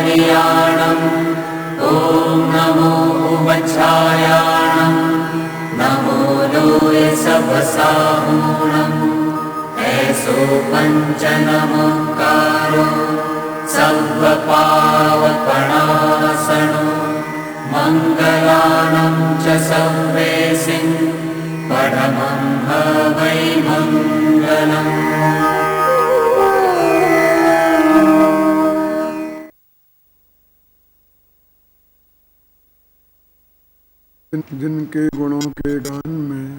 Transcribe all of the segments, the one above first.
कल्याणम् ॐ नमो उमच्छायाणम् नमो लोय सपसाहूणम् ऐसो पंच नमोकारो सर्वपावपणासनो मंगलानं च सर्वेसिं परमं हवै मंगलम्। जिनके गुणों के गान में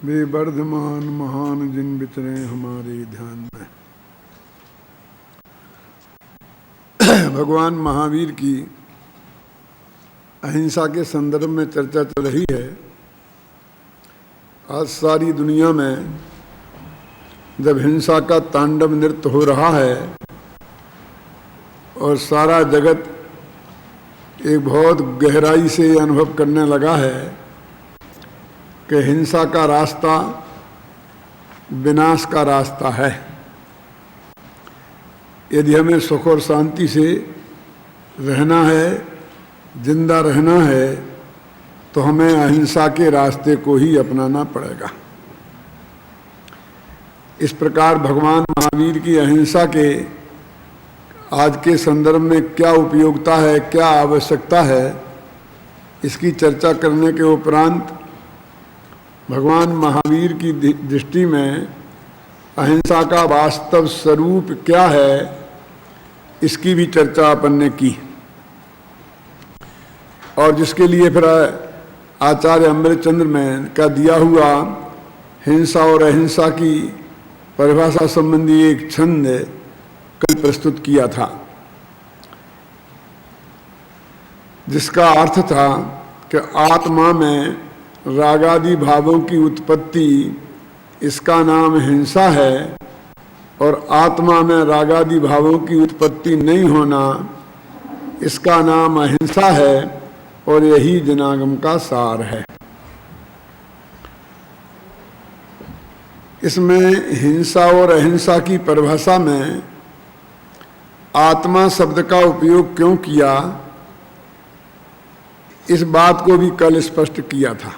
वे वर्धमान महान जिन विचरे हमारे ध्यान में। भगवान महावीर की अहिंसा के संदर्भ में चर्चा चल रही है। आज सारी दुनिया में जब हिंसा का तांडव नृत्य हो रहा है और सारा जगत एक बहुत गहराई से अनुभव करने लगा है कि हिंसा का रास्ता विनाश का रास्ता है। यदि हमें सुख और शांति से रहना है, जिंदा रहना है, तो हमें अहिंसा के रास्ते को ही अपनाना पड़ेगा। इस प्रकार भगवान महावीर की अहिंसा के आज के संदर्भ में क्या उपयोगिता है, क्या आवश्यकता है, इसकी चर्चा करने के उपरांत भगवान महावीर की दृष्टि में अहिंसा का वास्तव स्वरूप क्या है, इसकी भी चर्चा अपन ने की। और जिसके लिए फिर आचार्य अमृतचंद्र में का दिया हुआ हिंसा और अहिंसा की परिभाषा संबंधी एक छंद कल प्रस्तुत किया था, जिसका अर्थ था कि आत्मा में रागादि भावों की उत्पत्ति, इसका नाम हिंसा है, और आत्मा में रागादि भावों की उत्पत्ति नहीं होना, इसका नाम अहिंसा है, और यही जनागम का सार है। इसमें हिंसा और अहिंसा की परिभाषा में आत्मा शब्द का उपयोग क्यों किया, इस बात को भी कल स्पष्ट किया था।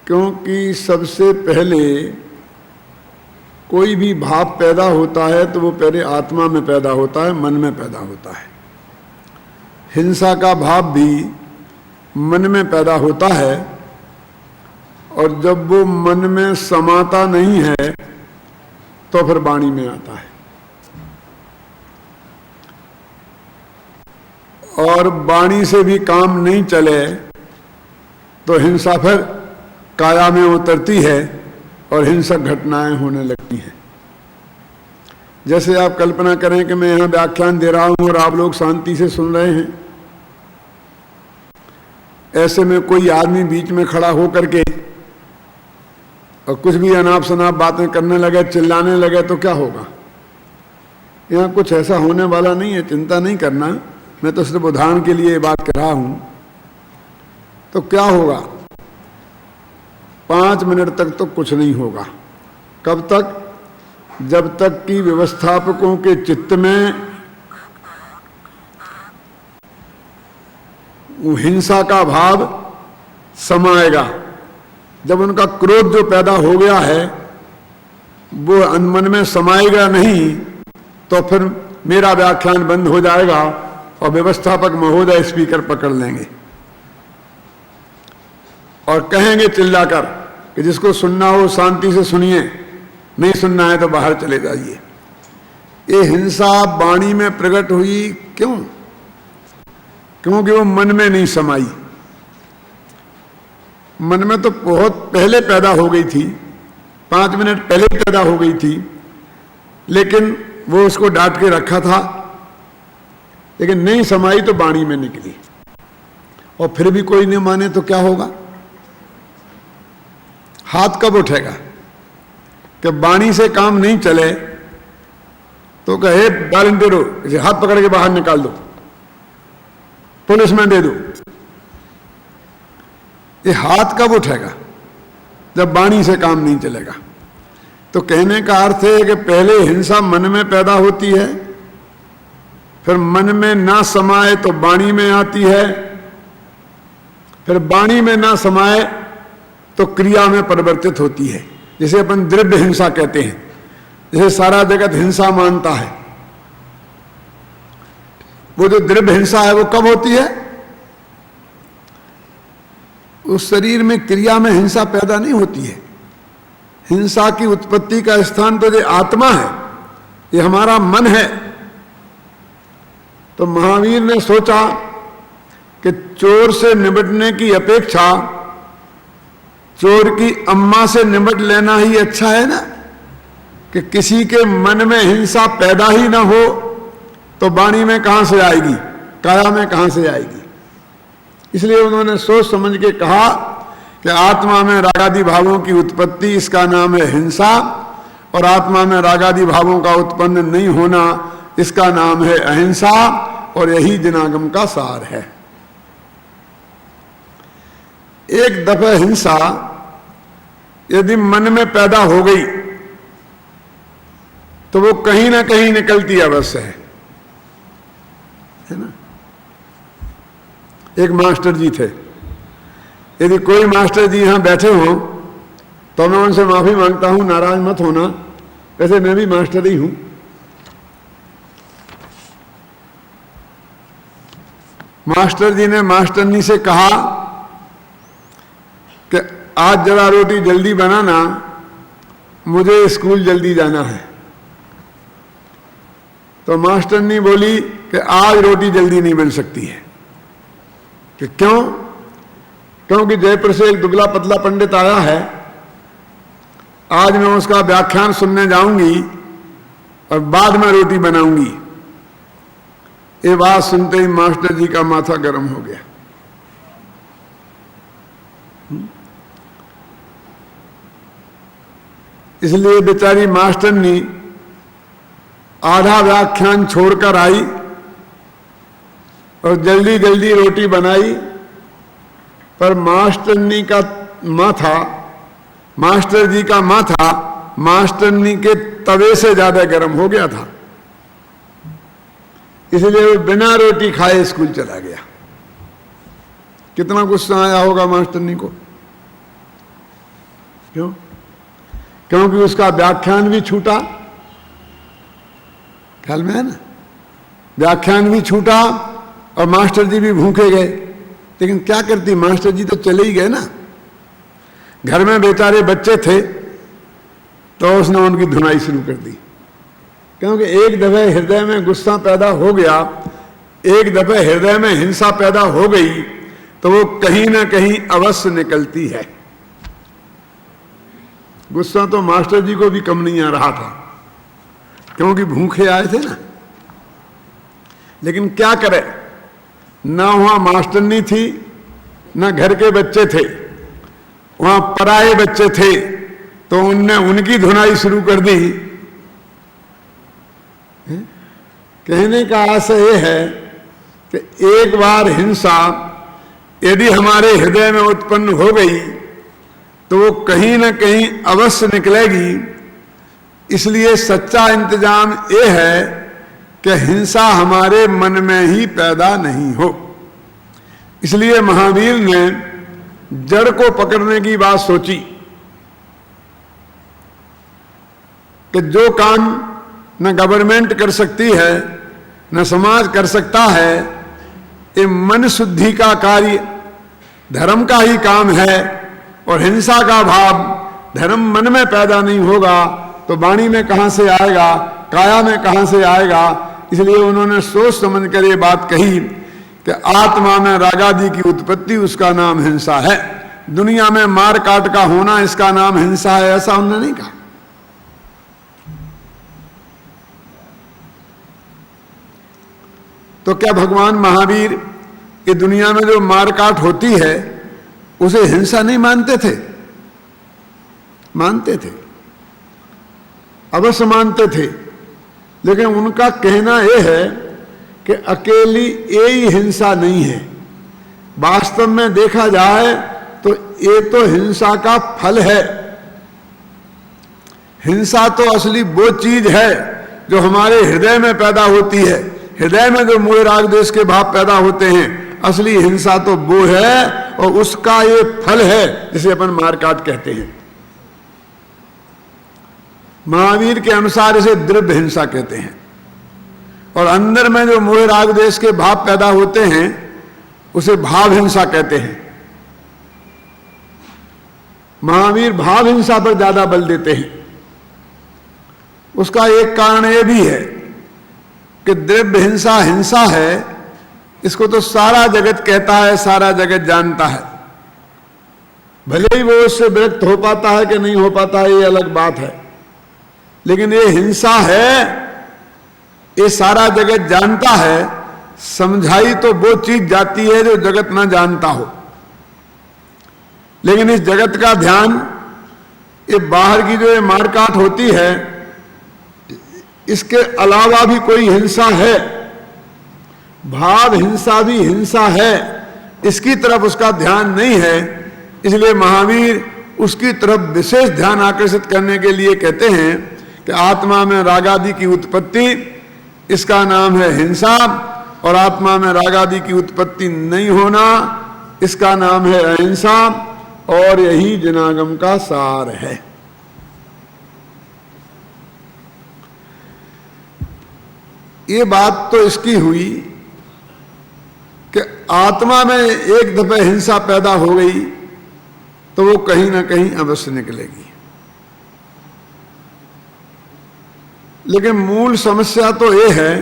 क्योंकि सबसे पहले कोई भी भाव पैदा होता है तो वो पहले आत्मा में पैदा होता है, मन में पैदा होता है। हिंसा का भाव भी मन में पैदा होता है, और जब वो मन में समाता नहीं है तो फिर वाणी में आता है। और वाणी से भी काम नहीं चले तो हिंसा फिर काया में उतरती है और हिंसक घटनाएं होने लगती हैं। जैसे आप कल्पना करें कि मैं यहाँ व्याख्यान दे रहा हूँ और आप लोग शांति से सुन रहे हैं। ऐसे में कोई आदमी बीच में खड़ा हो करके और कुछ भी अनाप शनाप बातें करने लगे, चिल्लाने लगे, तो क्या होगा? यहाँ कुछ ऐसा होने वाला नहीं है, चिंता नहीं करना। मैं तो सिर्फ उदाहरण के लिए बात कर रहा हूँ। तो क्या होगा? 5 मिनट तक तो कुछ नहीं होगा। कब तक? जब तक कि व्यवस्थापकों के चित्त में हिंसा का भाव समाएगा। जब उनका क्रोध जो पैदा हो गया है वो मन में समाएगा नहीं, तो फिर मेरा व्याख्यान बंद हो जाएगा और व्यवस्थापक महोदय स्पीकर पकड़ लेंगे और कहेंगे चिल्लाकर कि जिसको सुनना हो शांति से सुनिए, नहीं सुनना है तो बाहर चले जाइए। ये हिंसा वाणी में प्रकट हुई क्यों? क्योंकि वो मन में नहीं समाई। मन में तो बहुत पहले पैदा हो गई थी, 5 मिनट पहले पैदा हो गई थी, लेकिन वो उसको डांट के रखा था, लेकिन नहीं समाई तो वाणी में निकली। और फिर भी कोई नहीं माने तो क्या होगा? हाथ कब उठेगा? कि वाणी से काम नहीं चले तो कहे वॉलंटियर हो, इसे हाथ पकड़ के बाहर निकाल दो, पुलिस में दे दो। ये हाथ कब उठेगा? जब वाणी से काम नहीं चलेगा। तो कहने का अर्थ है कि पहले हिंसा मन में पैदा होती है फिर मन में ना समाए तो वाणी में आती है, फिर वाणी में ना समाए तो क्रिया में परिवर्तित होती है, जिसे अपन द्रव्य हिंसा कहते हैं। जैसे सारा जगत हिंसा मानता है, वो जो द्रव्य हिंसा है वो कब होती है? उस शरीर में क्रिया में हिंसा पैदा नहीं होती है। हिंसा की उत्पत्ति का स्थान तो ये आत्मा है, ये हमारा मन है। तो महावीर ने सोचा कि चोर से निपटने की अपेक्षा चोर की अम्मा से निपट लेना ही अच्छा है ना, कि किसी के मन में हिंसा पैदा ही ना हो तो वाणी में कहां से आएगी, काया में कहां से आएगी। इसलिए उन्होंने सोच समझ के कहा कि आत्मा में रागादि भावों की उत्पत्ति, इसका नाम है हिंसा, और आत्मा में रागादि भावों का उत्पन्न नहीं होना, इसका नाम है अहिंसा, और यही जिनागम का सार है। एक दफे हिंसा यदि मन में पैदा हो गई तो वो कहीं ना कहीं निकलती अवश्य है ना। एक मास्टर जी थे, यदि कोई मास्टर जी यहां बैठे हो तो मैं उनसे माफी मांगता हूं, नाराज मत होना, वैसे मैं भी मास्टर ही हूं। मास्टर जी ने मास्टरनी से कहा कि आज जरा रोटी जल्दी बनाना, मुझे स्कूल जल्दी जाना है। तो मास्टरनी बोली कि आज रोटी जल्दी नहीं बन सकती है। कि क्यों? क्योंकि जयपुर से एक दुबला पतला पंडित आया है, आज मैं उसका व्याख्यान सुनने जाऊंगी और बाद में रोटी बनाऊंगी। ये बात सुनते ही मास्टर जी का माथा गर्म हो गया। इसलिए बेचारी मास्टरनी आधा व्याख्यान छोड़कर आई और जल्दी जल्दी रोटी बनाई, पर मास्टरनी का माथा, मास्टर जी का माथा मास्टरनी के तवे से ज्यादा गर्म हो गया था। इसलिए वो बिना रोटी खाए स्कूल चला गया। कितना गुस्सा आया होगा मास्टरनी को। क्यों? क्योंकि उसका व्याख्यान भी छूटा, ख्याल में है ना, व्याख्यान भी छूटा और मास्टर जी भी भूखे गए। लेकिन क्या करती, मास्टर जी तो चले ही गए ना। घर में बेचारे बच्चे थे तो उसने उनकी धुनाई शुरू कर दी। क्योंकि एक दफे हृदय में गुस्सा पैदा हो गया, एक दफे हृदय में हिंसा पैदा हो गई तो वो कहीं ना कहीं अवश्य निकलती है। गुस्सा तो मास्टर जी को भी कम नहीं आ रहा था, क्योंकि भूखे आए थे ना। लेकिन क्या करे, ना वहां मास्टरनी थी, ना घर के बच्चे थे, वहां पराये बच्चे थे, तो उनने उनकी धुनाई शुरू कर दी। कहने का आशय यह है कि एक बार हिंसा यदि हमारे हृदय में उत्पन्न हो गई तो वो कहीं ना कहीं अवश्य निकलेगी। इसलिए सच्चा इंतजाम ये है कि हिंसा हमारे मन में ही पैदा नहीं हो। इसलिए महावीर ने जड़ को पकड़ने की बात सोची कि जो काम न गवर्नमेंट कर सकती है, न समाज कर सकता है, ये मन शुद्धि का कार्य धर्म का ही काम है। और हिंसा का भाव धर्म मन में पैदा नहीं होगा तो वाणी में कहां से आएगा, काया में कहां से आएगा। इसलिए उन्होंने सोच समझ कर ये बात कही कि आत्मा में रागादि की उत्पत्ति, उसका नाम हिंसा है। दुनिया में मार काट का होना, इसका नाम हिंसा है, ऐसा उन्होंने नहीं कहा। तो क्या भगवान महावीर ये दुनिया में जो मारकाट होती है उसे हिंसा नहीं मानते थे? मानते थे, अवश्य मानते थे। लेकिन उनका कहना यह है कि अकेली ये ही हिंसा नहीं है। वास्तव में देखा जाए तो ये तो हिंसा का फल है। हिंसा तो असली वो चीज है जो हमारे हृदय में पैदा होती है। हृदय में जो मोह राग द्वेष के भाव पैदा होते हैं, असली हिंसा तो वो है और उसका ये फल है जिसे अपन मारकाट कहते हैं। महावीर के अनुसार इसे द्रव्य हिंसा कहते हैं। और अंदर में जो मोह राग द्वेष के भाव पैदा होते हैं उसे भाव हिंसा कहते हैं। महावीर भाव हिंसा पर ज्यादा बल देते हैं। उसका एक कारण यह भी है कि द्रव्य हिंसा हिंसा है, इसको तो सारा जगत कहता है, सारा जगत जानता है। भले ही वो उससे विरक्त हो पाता है कि नहीं हो पाता है, ये अलग बात है, लेकिन ये हिंसा है, ये सारा जगत जानता है। समझाई तो वो चीज जाती है जो जगत ना जानता हो, लेकिन इस जगत का ध्यान ये बाहर की जो ये मारकाट होती है, इसके अलावा भी कोई हिंसा है, भाव हिंसा भी हिंसा है, इसकी तरफ उसका ध्यान नहीं है। इसलिए महावीर उसकी तरफ विशेष ध्यान आकर्षित करने के लिए कहते हैं कि आत्मा में रागादि की उत्पत्ति, इसका नाम है हिंसा, और आत्मा में रागादि की उत्पत्ति नहीं होना, इसका नाम है अहिंसा, और यही जनागम का सार है। ये बात तो इसकी हुई कि आत्मा में एक दफे हिंसा पैदा हो गई तो वो कहीं ना कहीं अवश्य निकलेगी। लेकिन मूल समस्या तो ये है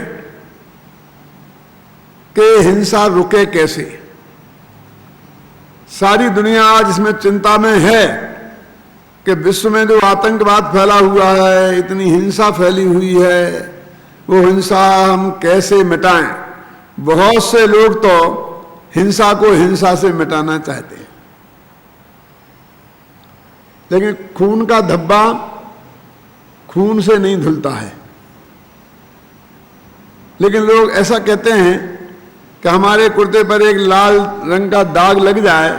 कि हिंसा रुके कैसे। सारी दुनिया आज इसमें चिंता में है कि विश्व में जो आतंकवाद फैला हुआ है, इतनी हिंसा फैली हुई है, वो हिंसा हम कैसे मिटाएं। बहुत से लोग तो हिंसा को हिंसा से मिटाना चाहते हैं, लेकिन खून का धब्बा खून से नहीं धुलता है। लेकिन लोग ऐसा कहते हैं कि हमारे कुर्ते पर एक लाल रंग का दाग लग जाए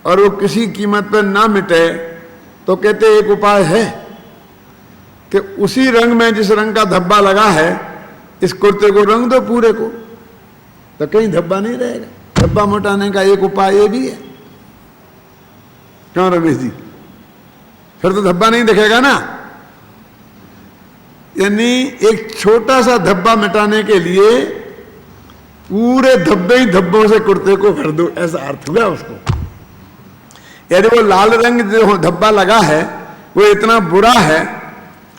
और वो किसी कीमत पर ना मिटे तो कहते एक उपाय है कि उसी रंग में जिस रंग का धब्बा लगा है, इस कुर्ते को रंग दो पूरे को, तो कहीं धब्बा नहीं रहेगा। धब्बा मिटाने का एक उपाय ये भी है। क्यों रमेश जी? फिर तो धब्बा नहीं दिखेगा ना। यानी एक छोटा सा धब्बा मिटाने के लिए पूरे धब्बे ही धब्बों से कुर्ते को भर दो, ऐसा अर्थ हुआ उसको। यदि वो लाल रंग जो धब्बा लगा है वो इतना बुरा है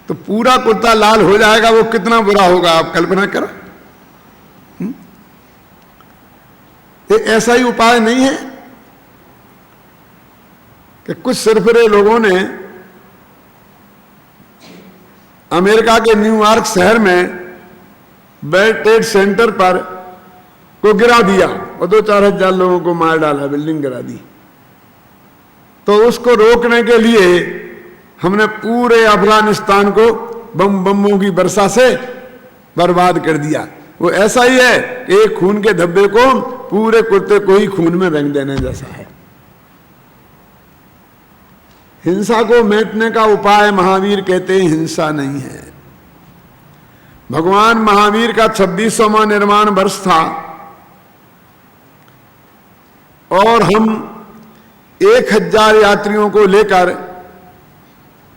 तो पूरा कुर्ता लाल हो जाएगा, वो कितना बुरा होगा आप कल्पना करो। ये ऐसा ही उपाय नहीं है कि कुछ सिरफिरे लोगों ने अमेरिका के न्यूयॉर्क शहर में वर्ल्ड ट्रेड सेंटर पर को गिरा दिया और 2-4 हजार लोगों को मार डाला, बिल्डिंग गिरा दी। तो उसको रोकने के लिए हमने पूरे अफगानिस्तान को बमों की वर्षा से बर्बाद कर दिया। वो ऐसा ही है कि एक खून के धब्बे को पूरे कुर्ते को ही खून में रंग देने जैसा है। हिंसा को मिटने का उपाय महावीर कहते हैं हिंसा नहीं है। भगवान महावीर का 26वां निर्वाण वर्ष था और हम 1000 यात्रियों को लेकर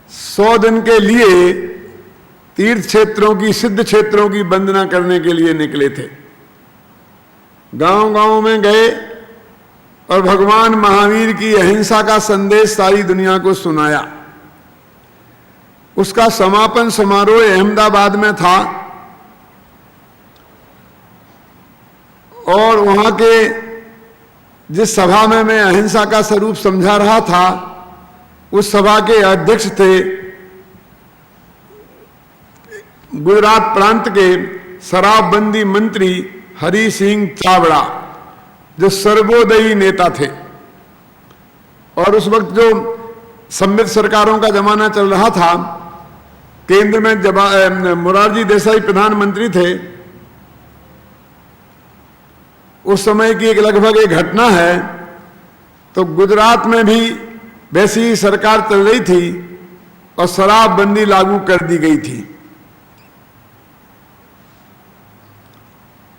100 दिन के लिए तीर्थ क्षेत्रों की, सिद्ध क्षेत्रों की वंदना करने के लिए निकले थे। गांव-गांव में गए और भगवान महावीर की अहिंसा का संदेश सारी दुनिया को सुनाया। उसका समापन समारोह अहमदाबाद में था और वहां के जिस सभा में मैं अहिंसा का स्वरूप समझा रहा था, उस सभा के अध्यक्ष थे गुजरात प्रांत के शराबबंदी मंत्री हरि सिंह चावड़ा, जो सर्वोदयी नेता थे। और उस वक्त जो सम्मिलित सरकारों का जमाना चल रहा था, केंद्र में मोरारजी देसाई प्रधानमंत्री थे। उस समय की एक लगभग एक घटना है। तो गुजरात में भी वैसी ही सरकार चल रही थी और शराबबंदी लागू कर दी गई थी।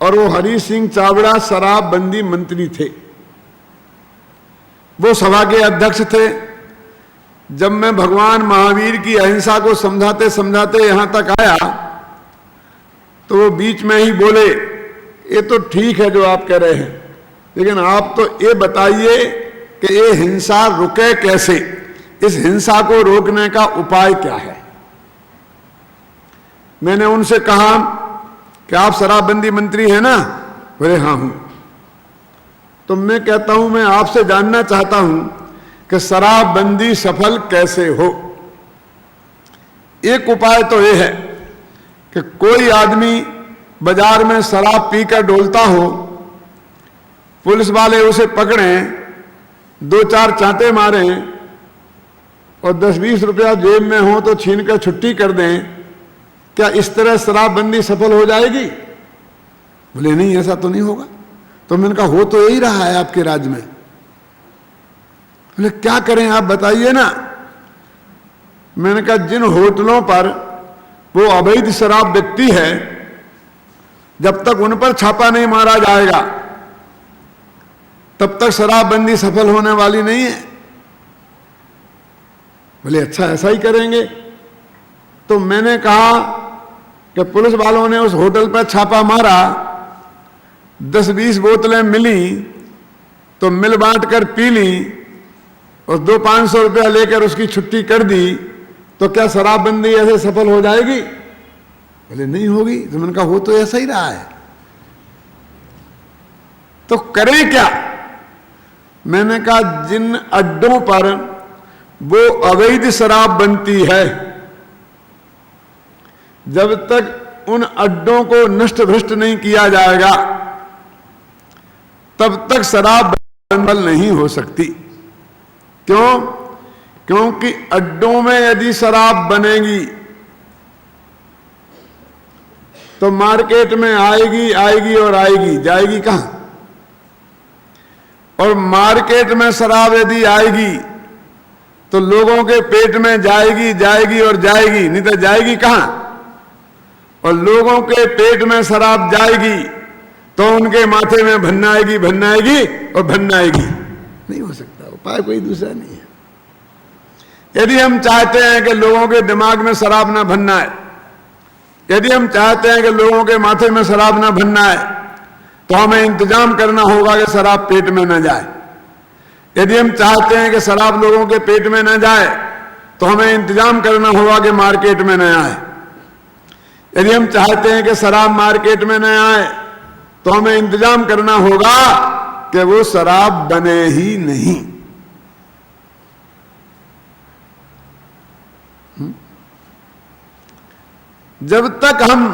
और वो हरि सिंह चावड़ा शराबबंदी मंत्री थे, वो सभा के अध्यक्ष थे। जब मैं भगवान महावीर की अहिंसा को समझाते समझाते यहां तक आया तो वो बीच में ही बोले, ये तो ठीक है जो आप कह रहे हैं, लेकिन आप तो ये बताइए कि ये हिंसा रुके कैसे, इस हिंसा को रोकने का उपाय क्या है। मैंने उनसे कहा कि आप शराबबंदी मंत्री हैं ना? बोले हाँ हूं। तो मैं कहता हूं मैं आपसे जानना चाहता हूं कि शराबबंदी सफल कैसे हो। एक उपाय तो यह है कि कोई आदमी बाजार में शराब पीकर डोलता हो, पुलिस वाले उसे पकड़ें, 2-4 चांटे मारें और 10-20 रुपया जेब में हो तो छीन कर छुट्टी कर दें। क्या इस तरह शराबबंदी सफल हो जाएगी? बोले नहीं, ऐसा तो नहीं होगा। तो मैंने कहा हो तो यही रहा है आपके राज्य में। बोले क्या करें आप बताइए ना। मैंने कहा जिन होटलों पर वो अवैध शराब बिकती है, जब तक उन पर छापा नहीं मारा जाएगा तब तक शराबबंदी सफल होने वाली नहीं है। बोले अच्छा ऐसा ही करेंगे। तो मैंने कहा कि पुलिस वालों ने उस होटल पर छापा मारा, 10-20 बोतलें मिली तो मिल बांट कर पी ली और 200-500 रुपया लेकर उसकी छुट्टी कर दी, तो क्या शराबबंदी ऐसे सफल हो जाएगी? बोले नहीं होगी। तो मैंने कहा हो तो ऐसा ही रहा है, तो करें क्या? मैंने कहा जिन अड्डों पर वो अवैध शराब बनती है, जब तक उन अड्डों को नष्ट भ्रष्ट नहीं किया जाएगा तब तक शराब बंद नहीं हो सकती। क्यों? क्योंकि अड्डों में यदि शराब बनेगी तो मार्केट में आएगी आएगी और आएगी, जाएगी कहां? और मार्केट में शराब यदि आएगी तो लोगों के पेट में जाएगी जाएगी और जाएगी, नहीं तो जाएगी कहां? और लोगों के पेट में शराब जाएगी तो उनके माथे में भन्ना आएगी और भन्ना आएगी। नहीं हो सकता, उपाय कोई दूसरा नहीं है। यदि हम चाहते हैं कि लोगों के दिमाग में शराब ना भन्ना है, यदि हम चाहते हैं कि लोगों के माथे में शराब ना भन्ना है, तो हमें इंतजाम करना होगा कि शराब पेट में न जाए। यदि हम चाहते हैं कि शराब लोगों के पेट में न जाए तो हमें इंतजाम करना होगा कि मार्केट में न आए। यदि हम चाहते हैं कि शराब मार्केट में न आए तो हमें इंतजाम करना होगा कि वो शराब बने ही नहीं। जब तक हम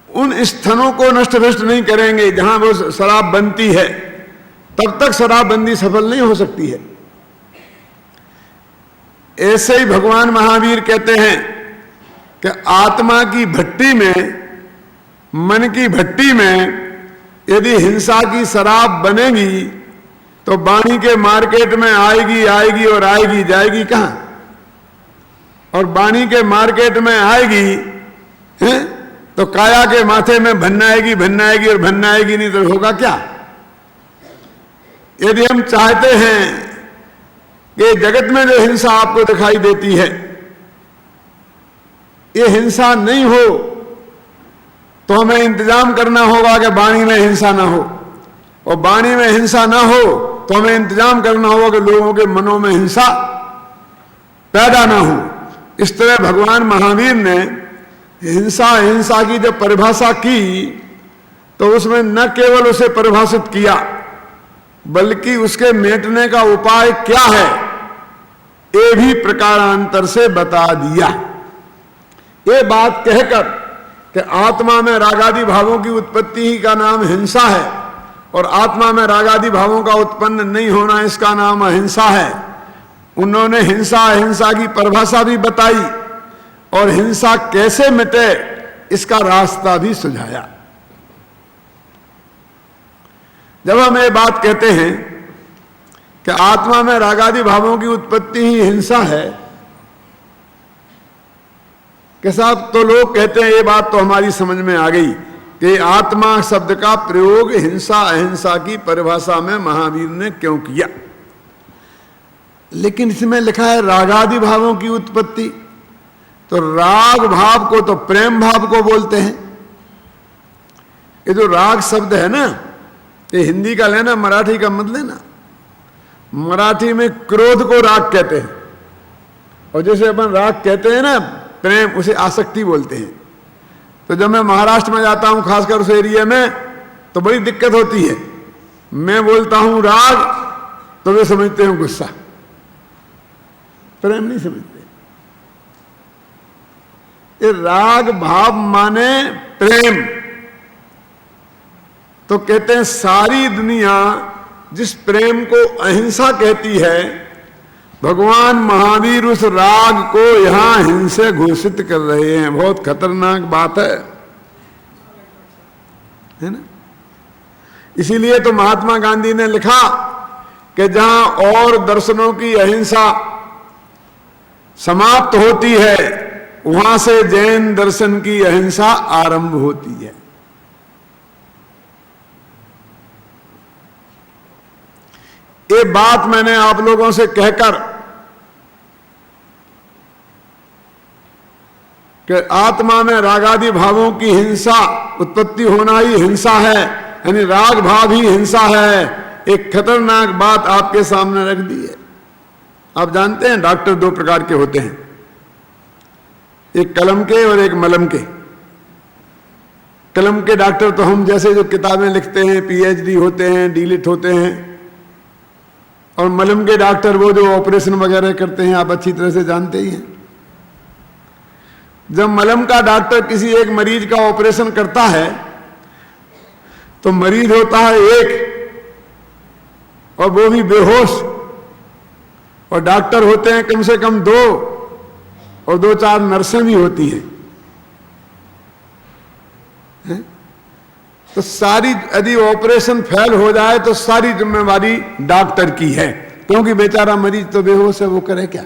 उन स्थानों को नष्ट भ्रष्ट नहीं करेंगे जहां वो शराब बनती है, तब तक शराबबंदी सफल नहीं हो सकती है। ऐसे ही भगवान महावीर कहते हैं कि आत्मा की भट्टी में, मन की भट्टी में यदि हिंसा की शराब बनेगी तो वाणी के मार्केट में आएगी आएगी और आएगी, जाएगी कहां? और वाणी के मार्केट में आएगी है तो काया के माथे में भन्ना आएगी और भन्ना आएगी, नहीं तो होगा क्या? यदि हम चाहते हैं कि जगत में जो हिंसा आपको दिखाई देती है ये हिंसा नहीं हो, तो हमें इंतजाम करना होगा कि वाणी में हिंसा ना हो, और वाणी में हिंसा ना हो तो हमें इंतजाम करना होगा कि लोगों के मनों में हिंसा पैदा ना हो। इस तरह भगवान महावीर ने हिंसा की जब परिभाषा की तो उसमें न केवल उसे परिभाषित किया बल्कि उसके मिटने का उपाय क्या है ये भी प्रकारांतर से बता दिया। ये बात कहकर कि आत्मा में रागादि भावों की उत्पत्ति ही का नाम हिंसा है और आत्मा में रागादि भावों का उत्पन्न नहीं होना इसका नाम अहिंसा है, उन्होंने हिंसा की परिभाषा भी बताई और हिंसा कैसे मिटे इसका रास्ता भी सुझाया। जब हम ये बात कहते हैं कि आत्मा में रागादि भावों की उत्पत्ति ही हिंसा है, कि साहब तो लोग कहते हैं ये बात तो हमारी समझ में आ गई कि आत्मा शब्द का प्रयोग हिंसा अहिंसा की परिभाषा में महावीर ने क्यों किया। लेकिन इसमें लिखा है रागादि भावों की उत्पत्ति, तो राग भाव को तो प्रेम भाव को बोलते हैं। ये जो राग शब्द है ना, ये हिंदी का लेना, मराठी का मत लेना। मराठी में क्रोध को राग कहते हैं, और जैसे अपन राग कहते हैं ना प्रेम, उसे आसक्ति बोलते हैं। तो जब मैं महाराष्ट्र में जाता हूं, खासकर उस एरिया में, तो बड़ी दिक्कत होती है। मैं बोलता हूं राग, तो वे समझते हैं गुस्सा, प्रेम नहीं समझते। ये राग भाव माने प्रेम। तो कहते हैं सारी दुनिया जिस प्रेम को अहिंसा कहती है, भगवान महावीर उस राग को यहां हिंसे घोषित कर रहे हैं। बहुत खतरनाक बात है ना। इसीलिए तो महात्मा गांधी ने लिखा कि जहां और दर्शनों की अहिंसा समाप्त होती है, वहां से जैन दर्शन की अहिंसा आरंभ होती है। ये बात मैंने आप लोगों से कहकर कि आत्मा में रागादि भावों की हिंसा उत्पत्ति होना ही हिंसा है, यानी राग भाव ही हिंसा है, एक खतरनाक बात आपके सामने रख दी है। आप जानते हैं डॉक्टर दो प्रकार के होते हैं, एक कलम के और एक मलम के। कलम के डॉक्टर तो हम जैसे जो किताबें लिखते हैं, पीएचडी होते हैं, डीलिट होते हैं। और मलम के डॉक्टर वो जो ऑपरेशन वगैरह करते हैं, आप अच्छी तरह से जानते ही हैं। जब मलम का डॉक्टर किसी एक मरीज का ऑपरेशन करता है, तो मरीज होता है एक, और वो भी बेहोश, और डॉक्टर होते हैं कम से कम दो, और दो चार नर्सें भी होती हैं। तो सारी यदि ऑपरेशन फेल हो जाए तो सारी जिम्मेवारी डॉक्टर की है, क्योंकि बेचारा मरीज तो बेहोश है, वो करे क्या।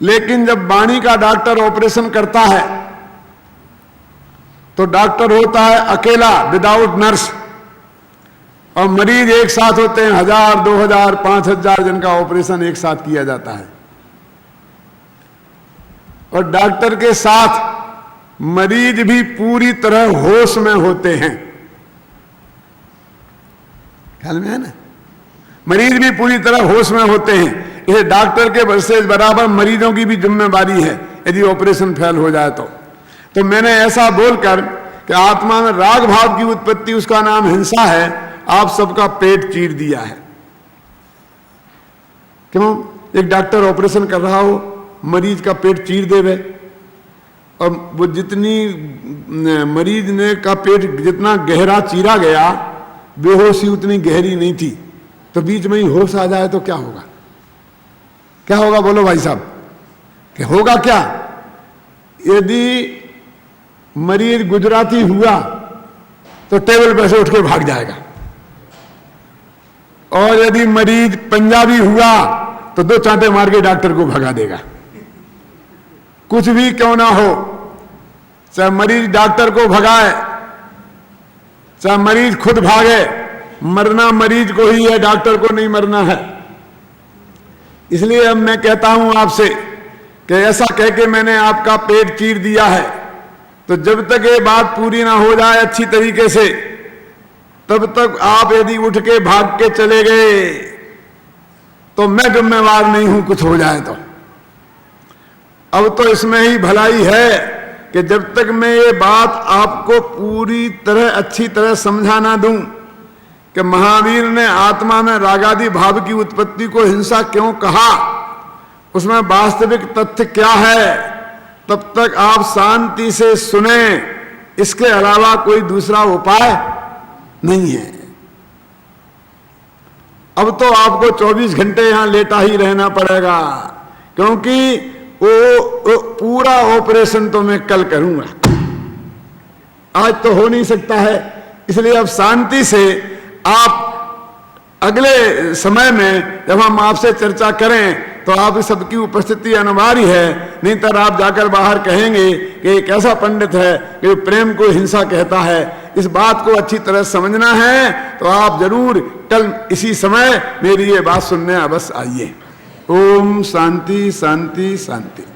लेकिन जब वाणी का डॉक्टर ऑपरेशन करता है, तो डॉक्टर होता है अकेला, विदाउट नर्स, और मरीज एक साथ होते हैं 1000, 2000, 5000 जिनका ऑपरेशन एक साथ किया जाता है। और डॉक्टर के साथ मरीज भी पूरी तरह होश में होते हैं। ख्याल में है ना, मरीज भी पूरी तरह होश में होते हैं। ये डॉक्टर के वर्सेस बराबर मरीजों की भी जिम्मेवारी है यदि ऑपरेशन फेल हो जाए तो मैंने ऐसा बोलकर कि आत्मा में राग भाव की उत्पत्ति, उसका नाम हिंसा है, आप सबका पेट चीर दिया है। क्यों? एक डॉक्टर ऑपरेशन कर रहा हो, मरीज का पेट चीर देवे, और वो जितनी मरीज ने का पेट जितना गहरा चीरा गया, बेहोशी उतनी गहरी नहीं थी, तो बीच में ही होश आ जाए तो क्या होगा? क्या होगा बोलो भाई साहब, क्या होगा? क्या यदि मरीज गुजराती हुआ तो टेबल पे से उठ के भाग जाएगा, और यदि मरीज पंजाबी हुआ तो दो चांटे मार के डॉक्टर को भगा देगा। कुछ भी क्यों ना हो, चाहे मरीज डॉक्टर को भगाए, चाहे मरीज खुद भागे, मरना मरीज को ही है, डॉक्टर को नहीं मरना है। इसलिए अब मैं कहता हूं आपसे कि ऐसा कह के मैंने आपका पेट चीर दिया है, तो जब तक ये बात पूरी ना हो जाए अच्छी तरीके से, तब तक आप यदि उठ के भाग के चले गए तो मैं जिम्मेवार नहीं हूं कुछ हो जाए तो। अब तो इसमें ही भलाई है कि जब तक मैं ये बात आपको पूरी तरह अच्छी तरह समझा ना दूं कि महावीर ने आत्मा में रागादि भाव की उत्पत्ति को हिंसा क्यों कहा, उसमें वास्तविक तथ्य क्या है, तब तक आप शांति से सुने। इसके अलावा कोई दूसरा उपाय नहीं है। अब तो आपको 24 घंटे यहां लेटा ही रहना पड़ेगा, क्योंकि वो पूरा ऑपरेशन तो मैं कल करूंगा, आज तो हो नहीं सकता है। इसलिए अब शांति से आप अगले समय में जब हम आपसे चर्चा करें तो तो आप सबकी उपस्थिति अनिवार्य है, नहीं तो आप जाकर बाहर कहेंगे कि एक ऐसा पंडित है कि प्रेम को हिंसा कहता है। इस बात को अच्छी तरह समझना है तो आप जरूर कल इसी समय मेरी ये बात सुनने अवश्य आइए। ओम शांति शांति शांति।